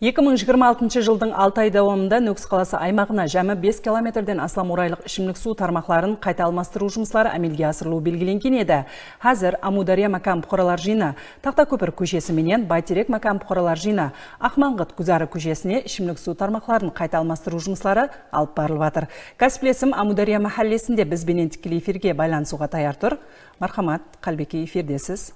2026 жылдың 6 ай давамында Нөкіс қаласы аймағына жәмі 5 километрден астам урайлық ішімлік су тармақларын қайта алмастыру жұмыстары әмелге асырылу белгіленген еді. Қазір Амудария Макам бұқаралар жиыны Тақтакөпір көшесі менен Байтерек Макам бұқаралар жиыны Ақмаңғыт Гүзары көшесіне ішімлік су тармақларын қайта алмастыру жұмыстары алып барылып жатыр. Кәсіплесім Амудария махаллесінде бізбенен тікелей эфирге байланысуға таяр тұр. Мархамат, Қалбеке, эфирдесіз.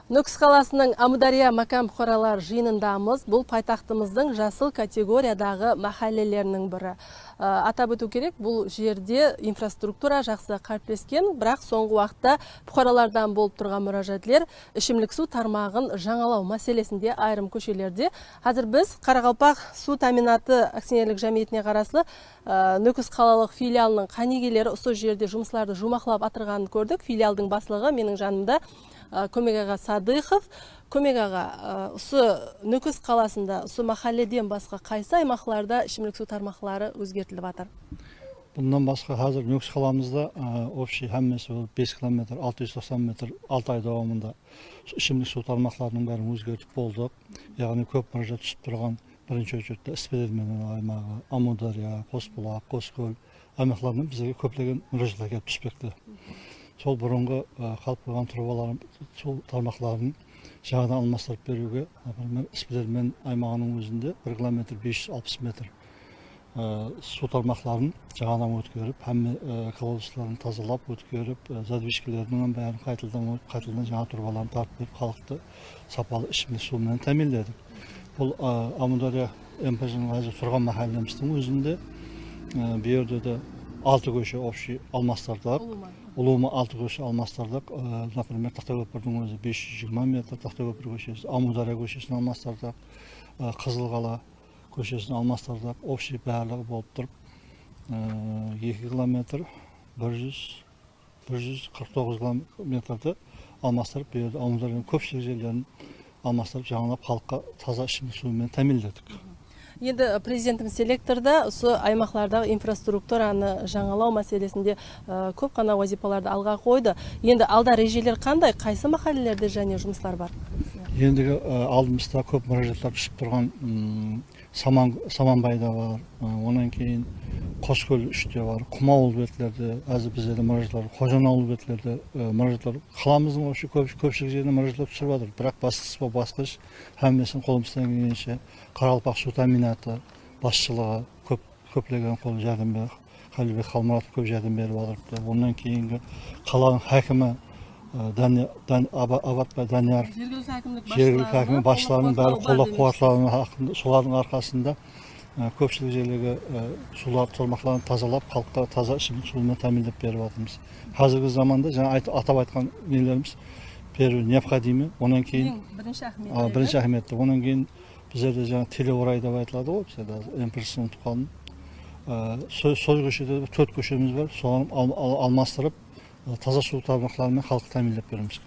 Нөкіс қаласының Амудария Макам бұқаралар жиынындамыз. Бұл пайтақтымыздың жасыл категориядағы махаллелерінің бірі. Атап өту керек, бұл жерде инфраструктура жақсы қалыптаскен, бірақ соңғы уақытта бұқаралардан болып тұрған мұражатлер ішімлік су тармағын жаңалау мәселесінде айрым көшелерде. Қазір біз Қарақалпақ су таминаты акционерлік жамиетіне қарасы Нөкіс қалалық филиалының қанегелері осы жерде жұмысларды жұмақлап атырғанын көрдік. Филиалдың басылығы менің жанымда Көмек аға Садыхов. Көмек аға, осы Нөкіс қаласында, осы махалледен басқа қайсы аймақларда ішімлік су тармақлары өзгертіліп жатыр? Bundan басқа қазір Нөкіс қаламызда общий әммесі 5 километр, 690 метр 6 ай давамында ішімлік су тармақларының бәрін өзгертіп болдық. Яғни көп мұражат түсіп тұрған бірінші очередте Іспедермен аймағы, Амудария, Қосбұлақ, Қоскөл аймақтарынан бізге көптеген мұражатлар келіп түспекті. Сол бұрынғы қалып қойған трубаларын, сол тармақларын жаңадан алмастырып беруге, Іспедермен аймағының өзінде 1 километр 560 метр су тармақларын жаңадан өткеріп, әмме колодцларын тазалап өткеріп, задвижкілерінің бәрін қайтылдан жаңа трубаларын тартып беріп, халықты сапалы ішімлік сумен тәмінледік. Бұл Амудария МПЖ-ның қазір тұрған махаллеміздің өзінде берді де 6 көше общий алмастырдық. Улума 6 көше алмастырдық. Например, Тақтакөпірдің өзі 520 метр, Тақтакөпір көшесі, Амудария көшесін алмастырдық, Қызылқала көшесін алмастырдық. Общий барлығы болып тұрып 2 километр 149 километрді алмастырып берді. Амударияның көпшілік жерлерін алмастырып, жаңалап халыққа таза ішімлік суымен тәмінледік. Енді президентіміз селекторда осы аймақлардағы инфраструктураны жаңалау мәселесінде көп қана вазипаларды алға қойды. Енді алда режелер қандай, қайсы махаллелерде және жұмыстар бар? Ендігі алдымызда көп мұражатлар түсіп тұрған Саманбайда бар, онан кейін Қоскөл үште бар, Құма ауыл бетлерде, әзір біздерде мұражатлар, Қожан ауыл бетлерде мұражатлар. Қаламыздың көпшілік жеріне мұражатлар түсіріп жатыр. Бірақ бастысы басқыш, әммесін қолымыздан келгенше Қарақалпақ су таминаты басшылығы көптеген қол жәрдем беріп, Қалибек Қалмұратов көп жәрдем беріп жатыр. Онан кейінгі қаланың хәкімі Абатбай Данияров, жергілікті әкімі басшыларының бәрі қолдап қуатларының солардың арқасында көпшілік жерлерге сулар тармақларын тазалап, халыққа таза ішімлік суымен тәмінлеп беріп жатырмыз. Қазіргі заманда жаңа атап айтқан нелеріміз беру необходимы. Онан кейін бірінші ахметті. Онан кейін біздерде жаңа телеорай деп айтылады ғой, біздерде МПЖ-ның тұқалын. Сол көшеде 4 көшеміз бар, соған алмастырып, таза су тармақларымен халықты тәмінлеп береміз.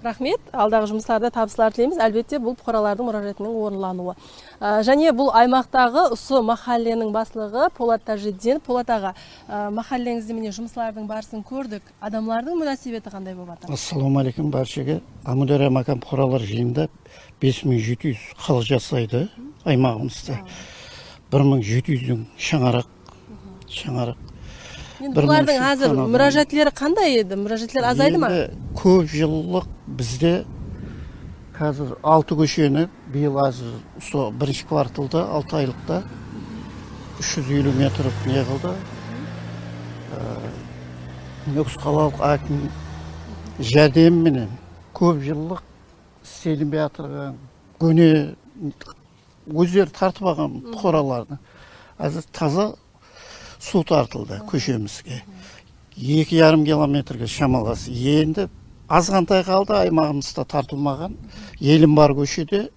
Рахмет, алдағы жұмыстарда табыстар тілейміз. Әлбетте бұл бұқаралардың мұражатының орынлануы. Және бұл аймақтағы осы махалленің басылығы Полат Тажиддин. Полат аға, махаллеңізде міне жұмыстардың барысын көрдік. Адамлардың мөнәсебеті қандай болып жатыр? Ассаламу алейкум баршаға. Амудария Макам бұқаралар жиында 5700 халық жасайды аймағымызда. 1700-дің шаңарақ. Бұлардың қазір мұражатлері қандай еді? Мұражатлер азайды ма? Көп жыллық бізде қазір 6 көшені биыл азыр бірінші кварталда 6 айлықта 350 метр не қылды. Нөкіс қалалық әкім жәрдемімен көп жыллық істелінбей атырған көне өздері тартып алған бұқараларды әзір таза су тартылды көшемізге. 2,5 километрге шамаласы. Енді азғантай қалды аймағымызда тартылмаған. Елім бар көшеде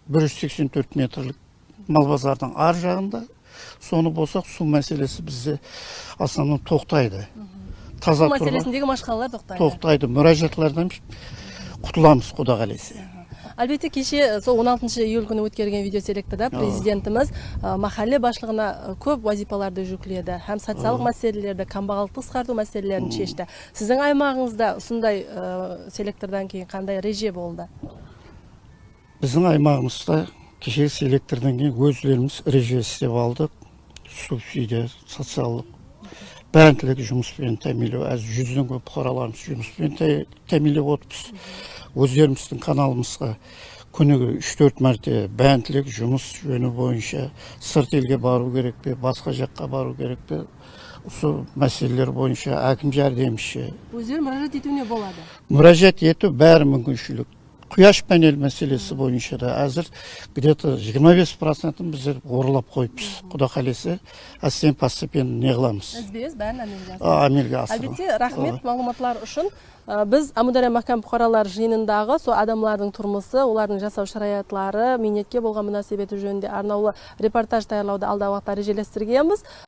184 метрлік Малбазардың ар жағында. Соны болсақ, су мәселесі бізде основном тоқтайды. Су мәселесіндегі машқалар тоқтайды. Тоқтайды. Мұражатлардан құтыламыз, Құда қаласа. Әлбетте кеше сол 16 июль күні өткерген видеоселекторда президентіміз махалле басшылығына көп вазипаларды жүктеді. Һәм социалдық мәселелерді, қамбағалдықты қысқарту мәселелерін шешті. Сіздің аймағыңызда сондай селектордан кейін қандай реже болды? Біздің аймағымызда кеше селектордан кейін өзлеріміз реже істеп алдық. Субсидия, социалдық бәрінтілік жұмыспен тәмелеу. Әз 100-ден көп бұқараларымыз жұмыспен тәмелеп отырмыз. Өздеріміздің каналымызға күніге 3-4 мәрте бәрінтілік жұмыс жөні бойынша сырт елге бару керек пе, басқа жаққа бару керек пе, осы мәселелер бойынша әкім жәрдемші. Өздері мұражат етуіне болады? Мұражат ету бәрі мүмкіншілік. Құяш панель мәселесі бойынша да әзір где-то 25%-ын біздер орылап қойыппыз. Құда қалесе, әстен постепенно не қыламыз. Әзбез бәрін әмелге асыру. Әмелге асыру. Әлбетте, рахмет мағлұматлар үшін. Біз Амудария макам бұқаралар жиынындағы со адамлардың тұрмысы, олардың жасау шараятлары, минетке болған мұнасебеті жөнінде арнаулы репортаж даярлауды алдағы уақытта режелестіргенбіз.